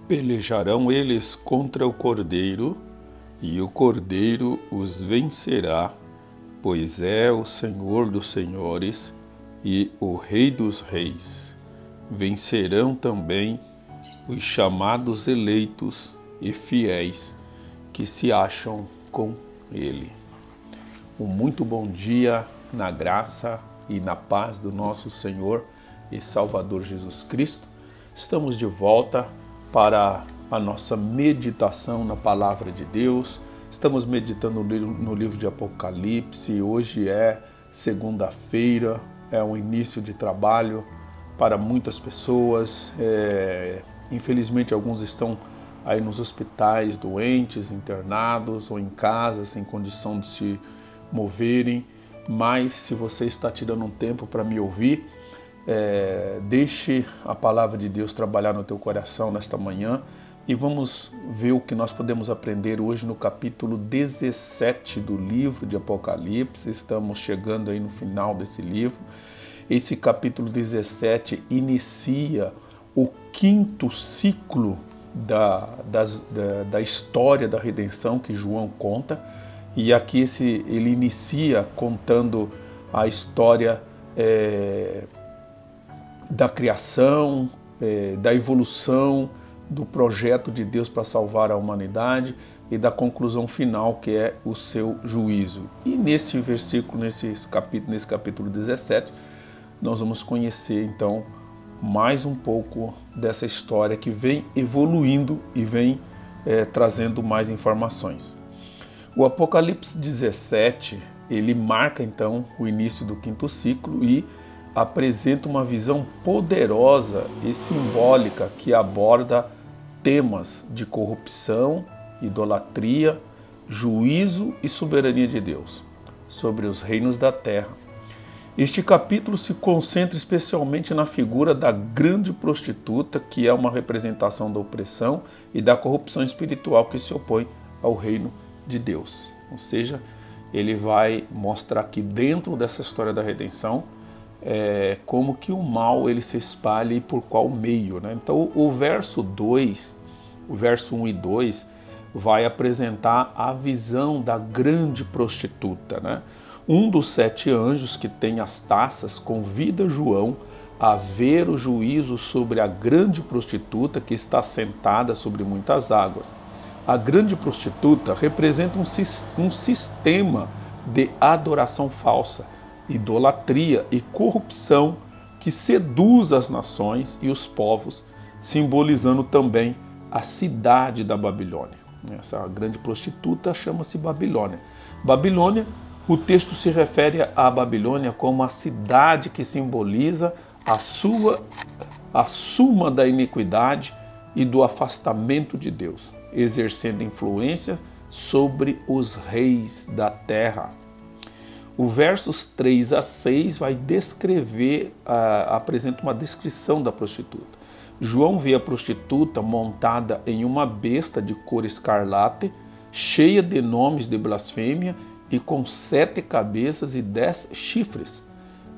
Pelejarão eles contra o Cordeiro, e o Cordeiro os vencerá, pois é o Senhor dos senhores e o Rei dos reis. Vencerão também os chamados eleitos e fiéis que se acham com ele. Um muito bom dia na graça e na paz do nosso Senhor e Salvador Jesus Cristo. Estamos de volta para a nossa meditação na Palavra de Deus. Estamos meditando no livro de Apocalipse. Hoje é segunda-feira, é um início de trabalho para muitas pessoas. Infelizmente, alguns estão aí nos hospitais, doentes, internados ou em casa, sem condição de se moverem. Mas se você está tirando um tempo para me ouvir, deixe a palavra de Deus trabalhar no teu coração nesta manhã e vamos ver o que nós podemos aprender hoje no capítulo 17 do livro de Apocalipse. Estamos chegando aí no final desse livro. Esse capítulo 17 inicia o quinto ciclo da história da redenção que João conta, e aqui ele inicia contando a história da criação, da evolução do projeto de Deus para salvar a humanidade e da conclusão final, que é o seu juízo. E nesse versículo, nesse capítulo 17, nós vamos conhecer então mais um pouco dessa história que vem evoluindo e vem trazendo mais informações. O Apocalipse 17, ele marca então o início do quinto ciclo e apresenta uma visão poderosa e simbólica que aborda temas de corrupção, idolatria, juízo e soberania de Deus sobre os reinos da terra. Este capítulo se concentra especialmente na figura da grande prostituta, que é uma representação da opressão e da corrupção espiritual que se opõe ao reino de Deus. Ou seja, ele vai mostrar que dentro dessa história da redenção, como que o mal ele se espalha e por qual meio, né? Então o verso 2, o verso 1 e 2 vai apresentar a visão da grande prostituta, né? Um dos 7 anjos que tem as taças convida João a ver o juízo sobre a grande prostituta que está sentada sobre muitas águas. A grande prostituta representa um sistema de adoração falsa, idolatria e corrupção que seduz as nações e os povos, simbolizando também a cidade da Babilônia. Essa grande prostituta chama-se Babilônia. Babilônia, o texto se refere à Babilônia como a cidade que simboliza a suma da iniquidade e do afastamento de Deus, exercendo influência sobre os reis da terra. O versos 3 a 6 vai apresenta uma descrição da prostituta. João vê a prostituta montada em uma besta de cor escarlate, cheia de nomes de blasfêmia e com 7 cabeças e 10 chifres.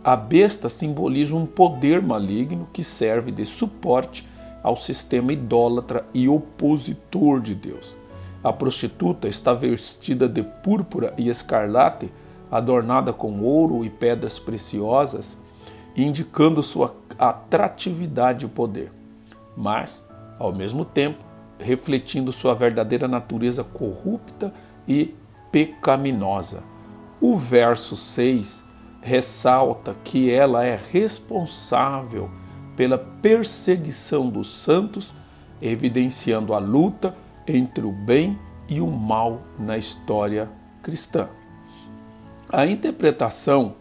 A besta simboliza um poder maligno que serve de suporte ao sistema idólatra e opositor de Deus. A prostituta está vestida de púrpura e escarlate, adornada com ouro e pedras preciosas, indicando sua atratividade e poder, mas, ao mesmo tempo, refletindo sua verdadeira natureza corrupta e pecaminosa. O verso 6 ressalta que ela é responsável pela perseguição dos santos, evidenciando a luta entre o bem e o mal na história cristã. A interpretação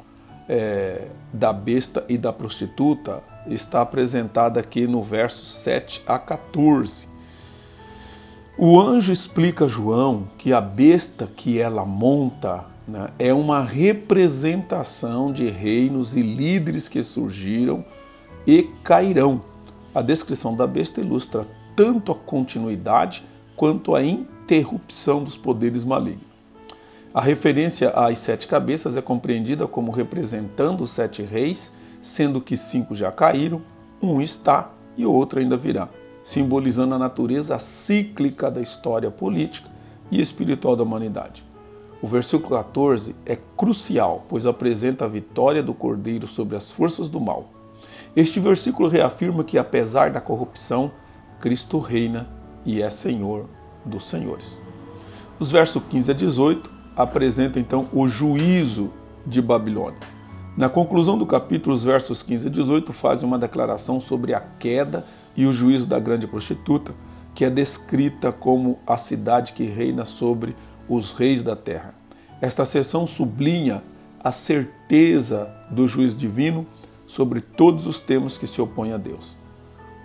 da besta e da prostituta está apresentada aqui no verso 7 a 14. O anjo explica a João que a besta que ela monta, né, é uma representação de reinos e líderes que surgiram e cairão. A descrição da besta ilustra tanto a continuidade quanto a interrupção dos poderes malignos. A referência às 7 cabeças é compreendida como representando os 7 reis, sendo que 5 já caíram, um está e o outro ainda virá. simbolizando a natureza cíclica da história política e espiritual da humanidade. O versículo 14 é crucial, pois apresenta a vitória do Cordeiro sobre as forças do mal. Este versículo reafirma que, apesar da corrupção, Cristo reina e é Senhor dos senhores. Os versos 15 a 18 apresentam então o juízo de Babilônia. Na conclusão do capítulo, os versos 15 a 18 fazem uma declaração sobre a queda e o juízo da grande prostituta, que é descrita como a cidade que reina sobre os reis da terra. Esta seção sublinha a certeza do juízo divino sobre todos os temas que se opõem a Deus.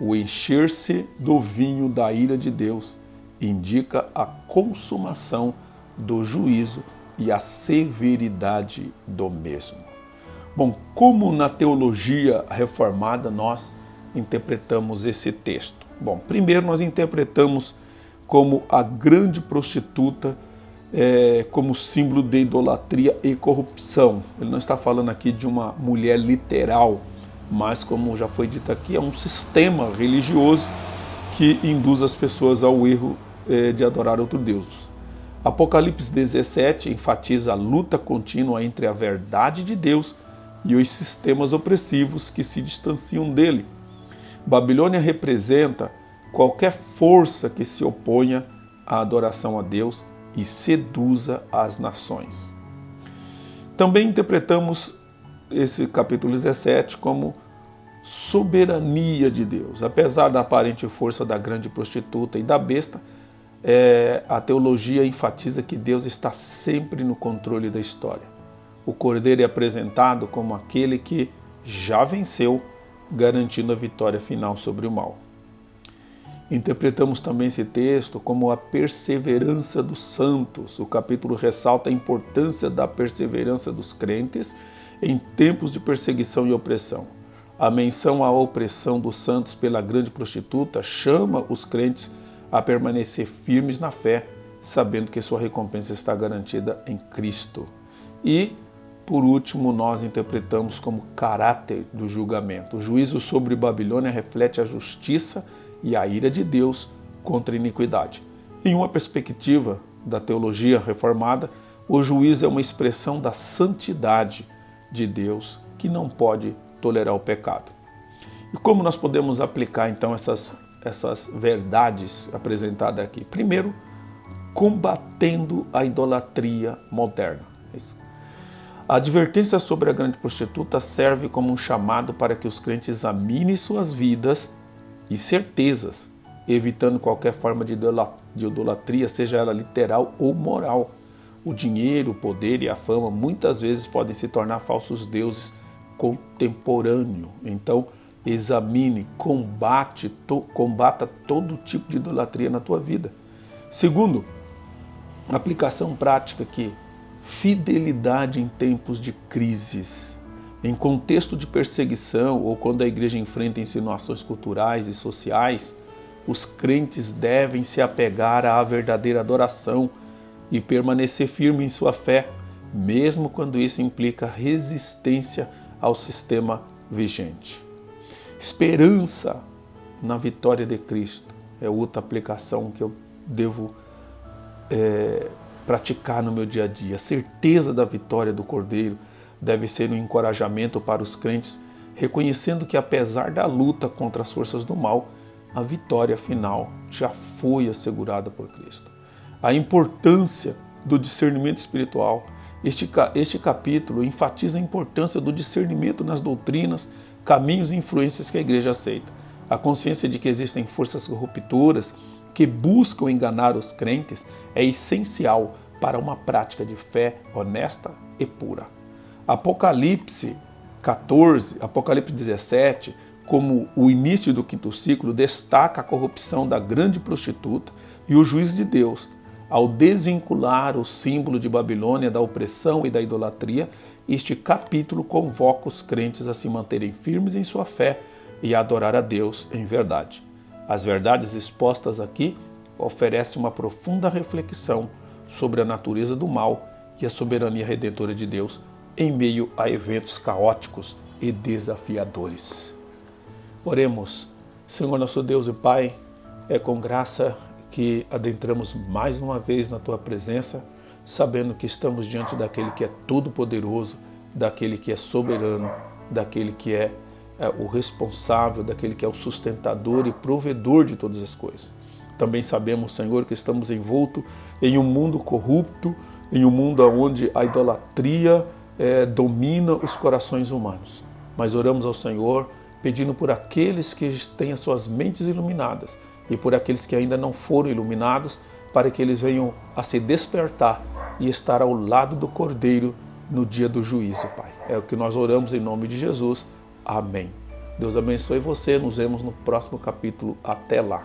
O encher-se do vinho da ira de Deus indica a consumação do juízo e a severidade do mesmo. Bom, como na teologia reformada nós interpretamos esse texto? Bom, primeiro nós interpretamos como a grande prostituta como símbolo de idolatria e corrupção. Ele não está falando aqui de uma mulher literal, mas, como já foi dito aqui, é um sistema religioso que induz as pessoas ao erro de adorar outro Deus. Apocalipse 17 enfatiza a luta contínua entre a verdade de Deus e os sistemas opressivos que se distanciam dele. Babilônia representa qualquer força que se oponha à adoração a Deus e seduza as nações. Também interpretamos esse capítulo 17 como soberania de Deus. Apesar da aparente força da grande prostituta e da besta, a teologia enfatiza que Deus está sempre no controle da história. O Cordeiro é apresentado como aquele que já venceu, garantindo a vitória final sobre o mal. Interpretamos também esse texto como a perseverança dos santos. O capítulo ressalta a importância da perseverança dos crentes em tempos de perseguição e opressão. A menção à opressão dos santos pela grande prostituta chama os crentes a permanecer firmes na fé, sabendo que sua recompensa está garantida em Cristo. E, por último, nós interpretamos como caráter do julgamento. O juízo sobre Babilônia reflete a justiça e a ira de Deus contra a iniquidade. Em uma perspectiva da teologia reformada, o juízo é uma expressão da santidade de Deus que não pode tolerar o pecado. E como nós podemos aplicar então essas verdades apresentadas aqui? Primeiro, combatendo a idolatria moderna. A advertência sobre a grande prostituta serve como um chamado para que os crentes examinem suas vidas e certezas, evitando qualquer forma de idolatria, seja ela literal ou moral. O dinheiro, o poder e a fama muitas vezes podem se tornar falsos deuses contemporâneos. Então, examine, combata todo tipo de idolatria na tua vida. Segundo, aplicação prática aqui, fidelidade em tempos de crises. Em contexto de perseguição ou quando a igreja enfrenta insinuações culturais e sociais, os crentes devem se apegar à verdadeira adoração e permanecer firme em sua fé, mesmo quando isso implica resistência ao sistema vigente. Esperança na vitória de Cristo é outra aplicação que eu devo praticar no meu dia a dia. A certeza da vitória do Cordeiro deve ser um encorajamento para os crentes, reconhecendo que, apesar da luta contra as forças do mal, a vitória final já foi assegurada por Cristo. A importância do discernimento espiritual. Este capítulo enfatiza a importância do discernimento nas doutrinas, caminhos e influências que a igreja aceita. A consciência de que existem forças corruptoras que buscam enganar os crentes é essencial para uma prática de fé honesta e pura. Apocalipse 14, Apocalipse 17, como o início do quinto ciclo, destaca a corrupção da grande prostituta e o juízo de Deus, ao desvincular o símbolo de Babilônia da opressão e da idolatria. Este capítulo convoca os crentes a se manterem firmes em sua fé e a adorar a Deus em verdade. As verdades expostas aqui oferecem uma profunda reflexão sobre a natureza do mal e a soberania redentora de Deus em meio a eventos caóticos e desafiadores. Oremos. Senhor nosso Deus e Pai, É com graça que adentramos mais uma vez na Tua presença, sabendo que estamos diante daquele que é todo-poderoso, daquele que é soberano, daquele que é o responsável, daquele que é o sustentador e provedor de todas as coisas. Também sabemos, Senhor, que estamos envoltos em um mundo corrupto, em um mundo onde a idolatria domina os corações humanos. Mas oramos ao Senhor pedindo por aqueles que têm as suas mentes iluminadas e por aqueles que ainda não foram iluminados, para que eles venham a se despertar e estar ao lado do Cordeiro no dia do juízo, Pai. É o que nós oramos em nome de Jesus. Amém. Deus abençoe você. Nos vemos no próximo capítulo. Até lá.